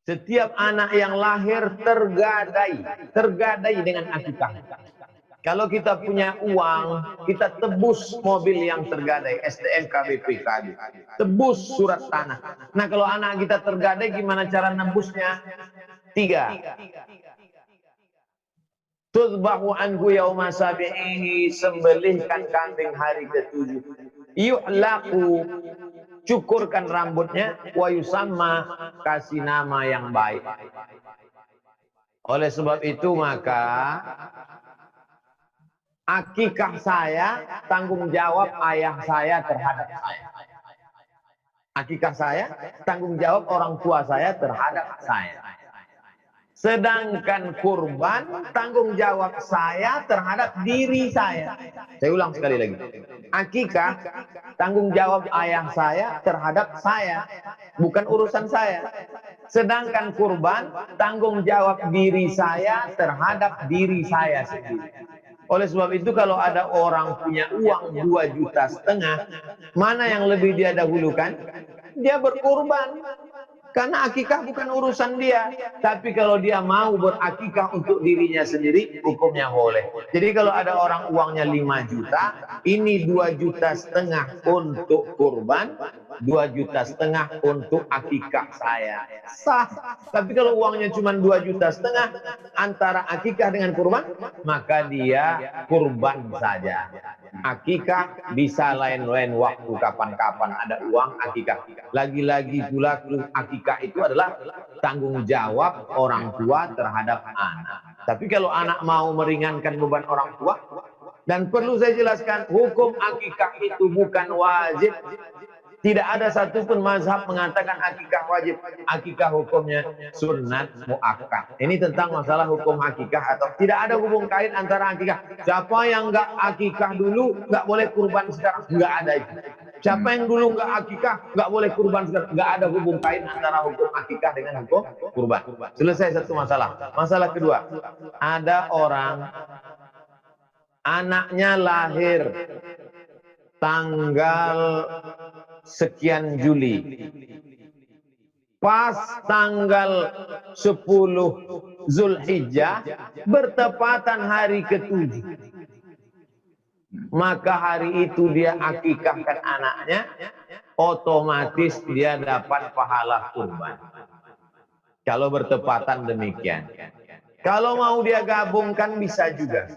Setiap anak yang lahir tergadai dengan akikah. Kalau kita punya uang, kita tebus mobil yang tergadai, STNK, BPKB, tebus surat tanah. Nah, kalau anak kita tergadai, gimana cara nebusnya? 3. Tudbahu anhu yauma sabi'ihi, sembelihkan kambing hari ke-7. Yu'laqu, cukurkan rambutnya, wa yusamma, kasih nama yang baik. Oleh sebab itu maka akikah saya tanggung jawab ayah saya terhadap saya. Akikah saya tanggung jawab orang tua saya terhadap saya. Sedangkan kurban tanggung jawab saya terhadap diri saya. Saya ulang sekali lagi. Akikah tanggung jawab ayah saya terhadap saya, bukan urusan saya. Sedangkan kurban tanggung jawab diri saya terhadap diri saya sendiri. Oleh sebab itu kalau ada orang punya uang 2,5 juta, mana yang lebih dia dahulukan? Dia berkurban. Karena akikah bukan urusan dia. Tapi kalau dia mau berakikah untuk dirinya sendiri, hukumnya boleh. Jadi kalau ada orang uangnya 5 juta, ini 2,5 juta untuk kurban, 2,5 juta untuk akikah saya. Sah. Tapi kalau uangnya cuma 2,5 juta antara akikah dengan kurban, maka dia kurban saja. Akikah bisa lain-lain waktu, kapan-kapan ada uang akikah. Lagi-lagi pula akikah itu adalah tanggung jawab orang tua terhadap anak. Tapi kalau anak mau meringankan beban orang tua, dan perlu saya jelaskan, hukum akikah itu bukan wajib. Tidak ada satupun mazhab mengatakan akikah wajib. Akikah hukumnya sunat muakkad. Ini tentang masalah hukum akikah atau tidak ada hubung kait antara akikah. Siapa yang nggak akikah dulu nggak boleh kurban sekarang, nggak ada itu. Siapa yang dulu nggak akikah nggak boleh kurban sekarang, nggak ada hubung kait antara hukum akikah dengan hukum kurban. Selesai satu masalah. Masalah kedua, ada orang anaknya lahir tanggal sekian Juli, pas tanggal 10 Zulhijjah bertepatan hari ke-7, maka hari itu dia akikahkan anaknya, otomatis dia dapat pahala kurban. Kalau bertepatan demikian. Kalau mau dia gabungkan bisa juga.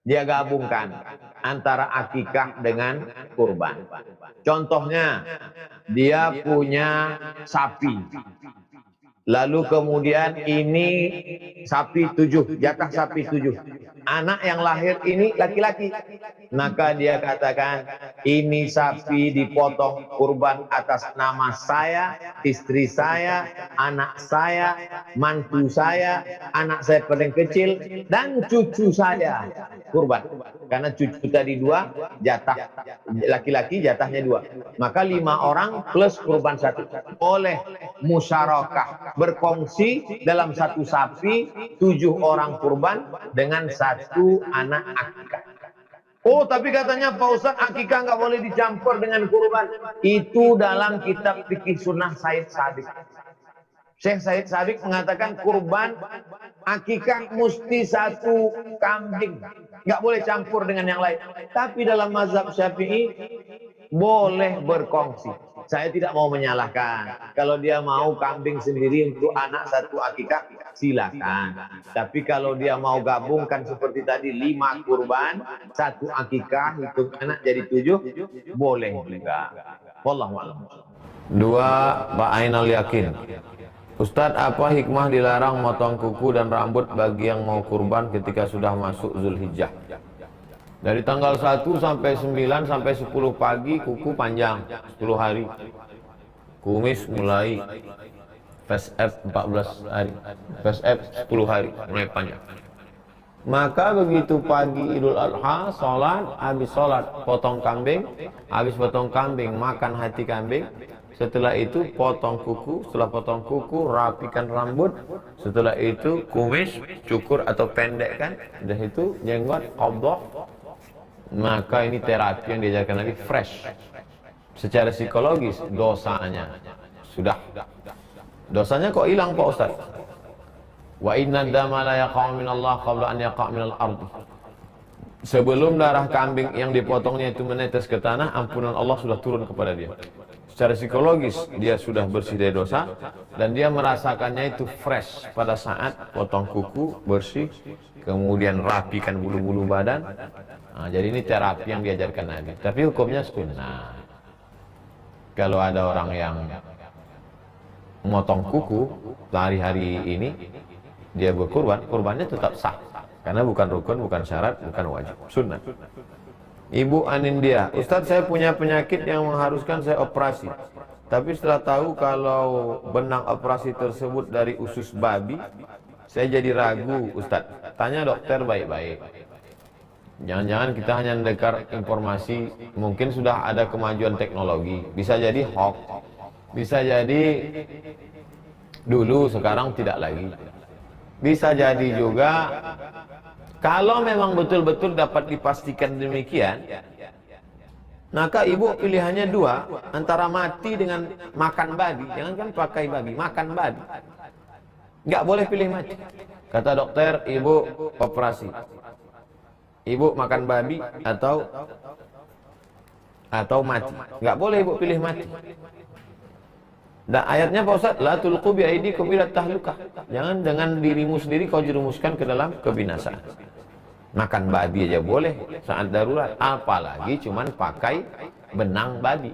Dia gabungkan antara akikah dengan kurban. Contohnya, dia punya sapi. Lalu kemudian ini sapi 7, jatah sapi 7. Anak yang lahir ini laki-laki. Maka dia katakan, ini sapi dipotong kurban atas nama saya, istri saya, anak saya, mantu saya, anak saya paling kecil, dan cucu saya kurban. Karena cucu tadi 2, jatah laki-laki jatahnya 2. Maka 5 orang plus kurban 1. Oleh musyarakah, berkongsi dalam satu sapi, 7 orang kurban dengan 1 anak akikah. Oh, tapi katanya Pak Ustadz, akikah nggak boleh dicampur dengan kurban. Itu dalam kitab fikih sunnah Said Sabiq. Syekh Said Sabiq mengatakan kurban akikah mesti 1 kambing, nggak boleh campur dengan yang lain. Tapi dalam mazhab Syafi'i boleh berkongsi. Saya tidak mau menyalahkan. Kalau dia mau kambing sendiri untuk anak 1 akikah, silakan. Tapi kalau dia mau gabungkan seperti tadi 5 kurban, 1 akikah, untuk anak jadi 7, boleh juga. Wallahu a'lam. 2. Ba'ainal yakin. Ustadz, apa hikmah dilarang motong kuku dan rambut bagi yang mau kurban ketika sudah masuk Zulhijjah? Dari tanggal 1 sampai 9 sampai 10 pagi kuku panjang 10 hari. Kumis mulai face up 14 hari. Face up 10 hari mulai panjang. Maka begitu pagi Idul Adha, habis sholat potong kambing, habis potong kambing makan hati kambing. Setelah itu potong kuku, setelah potong kuku rapikan rambut, setelah itu kumis cukur atau pendekkan, sudah itu jenggot qabdah. Maka ini terapi yang diajarkan Nabi, fresh. Secara psikologis dosanya sudah Dosanya kok hilang Pak Ustaz? Wa inna dama la yaqa'u minallah qabla an yaqa' minal ardi. Sebelum darah kambing yang dipotongnya itu menetes ke tanah, ampunan Allah sudah turun kepada dia. Secara psikologis dia sudah bersih dari dosa dan dia merasakannya itu fresh pada saat potong kuku bersih, kemudian rapikan bulu-bulu badan. Nah, jadi ini terapi yang diajarkan Nabi. Tapi hukumnya sunnah. Kalau ada orang yang memotong kuku hari-hari ini dia berkurban, kurbannya tetap sah. Karena bukan rukun, bukan syarat, bukan wajib. Sunnah. Ibu Anindya, Ustadz saya punya penyakit yang mengharuskan saya operasi. Tapi setelah tahu kalau benang operasi tersebut dari usus babi, saya jadi ragu Ustadz. Tanya dokter baik-baik. Jangan-jangan kita hanya mendengar informasi, mungkin sudah ada kemajuan teknologi. Bisa jadi hoax, bisa jadi dulu, sekarang tidak lagi. Bisa jadi juga kalau memang betul-betul dapat dipastikan demikian, maka ibu pilihannya dua, antara mati dengan makan babi. Jangankan pakai babi, makan babi. Nggak boleh pilih mati. Kata dokter, ibu operasi. Ibu makan babi atau mati. Nggak boleh ibu pilih mati. Dan ayatnya Pak Ustaz, la tulqu bi aidikum ila tahlukah. Jangan dengan dirimu sendiri kau jerumuskan ke dalam kebinasaan. Makan babi aja boleh saat darurat, apalagi cuman pakai benang babi.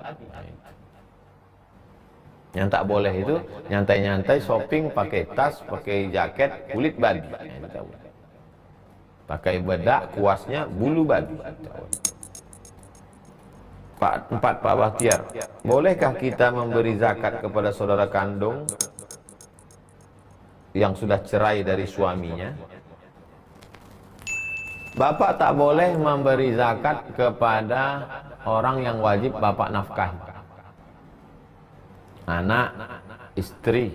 Yang tak boleh itu nyantai-nyantai shopping pakai tas, pakai jaket kulit babi. Pakai bedak kuasnya bulu babi. Pak Bahtiar, bolehkah kita memberi zakat kepada saudara kandung yang sudah cerai dari suaminya? Bapak tak boleh memberi zakat kepada orang yang wajib bapak nafkahi. Anak, istri,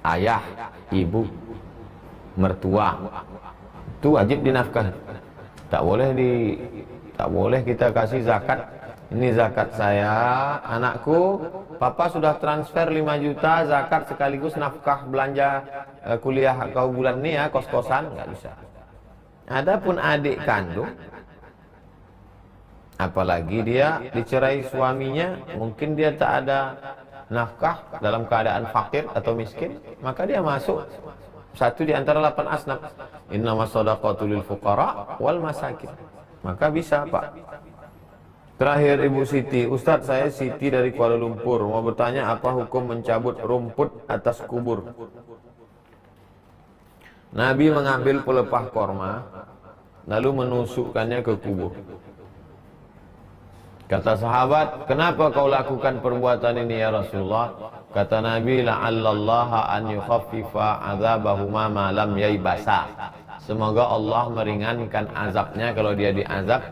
ayah, ibu, mertua, itu wajib dinafkahi. Tak boleh kita kasih zakat. Ini zakat saya, anakku, papa sudah transfer 5 juta zakat sekaligus nafkah belanja kuliah kau bulan ini ya, kos-kosan, nggak bisa. Adapun adik kandung, apalagi dia dicerai suaminya, mungkin dia tak ada nafkah, dalam keadaan fakir atau miskin, maka dia masuk satu di antara 8 asnaf. Innamas shadaqatu lil fuqara wal masakin. Maka bisa Pak. Terakhir Ibu Siti, Ustadz saya Siti dari Kuala Lumpur, mau bertanya apa hukum mencabut rumput atas kubur? Nabi mengambil pelepah korma lalu menusukkannya ke kubur. Kata sahabat, kenapa kau lakukan perbuatan ini ya Rasulullah? Kata Nabi, la'allallaha an yukhaffifa azabahuma ma lam yaibasa. Semoga Allah meringankan azabnya kalau dia diazab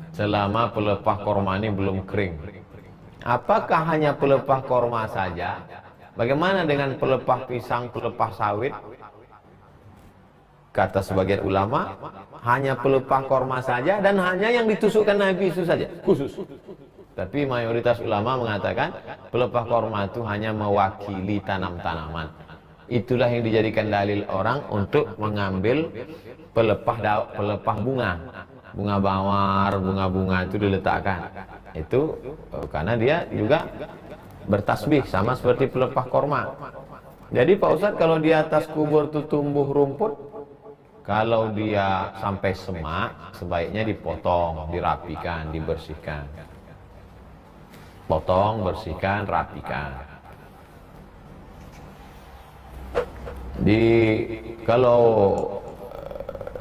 selama pelepah korma ini belum kering. Apakah hanya pelepah korma saja? Bagaimana dengan pelepah pisang, pelepah sawit? Kata sebagian ulama, hanya pelepah korma saja dan hanya yang ditusukkan Nabi itu saja, khusus. Tapi mayoritas ulama mengatakan pelepah korma itu hanya mewakili tanam-tanaman. Itulah yang dijadikan dalil orang untuk mengambil pelepah bunga. Bunga mawar, bunga-bunga itu diletakkan. Itu karena dia juga bertasbih sama seperti pelepah korma. Jadi Pak Ustadz, kalau di atas kubur itu tumbuh rumput, kalau dia sampai semak, sebaiknya dipotong, dirapikan, dibersihkan. Potong, bersihkan, rapikan. Kalau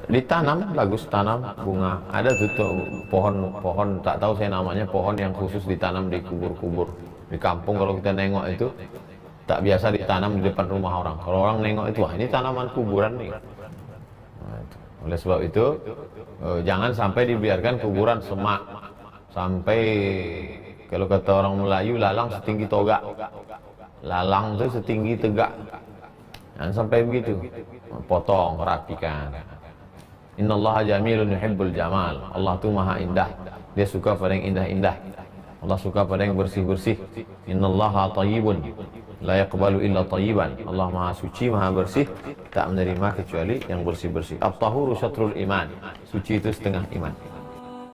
ditanam, bagus tanam bunga. Ada tuh pohon tak tahu saya namanya, pohon yang khusus ditanam di kubur-kubur di kampung. Kalau kita nengok itu tak biasa ditanam di depan rumah orang. Kalau orang nengok itu, wah ini tanaman kuburan nih. Nah, oleh sebab itu jangan sampai dibiarkan kuburan semak sampai, kalau kata orang Melayu, lalang setinggi toga. Lalang itu setinggi tegak. Jangan sampai begitu. Potong, rapikan. Innallaha jamilun yuhibbul jamal. Allah itu maha indah. Dia suka pada yang indah-indah. Allah suka pada yang bersih-bersih. Innallaha thayyibun la yaqbalu illa thayyiban. Allah Maha suci, Maha bersih, tak menerima kecuali yang bersih-bersih. At-tahuru syatrul iman. Suci itu setengah iman.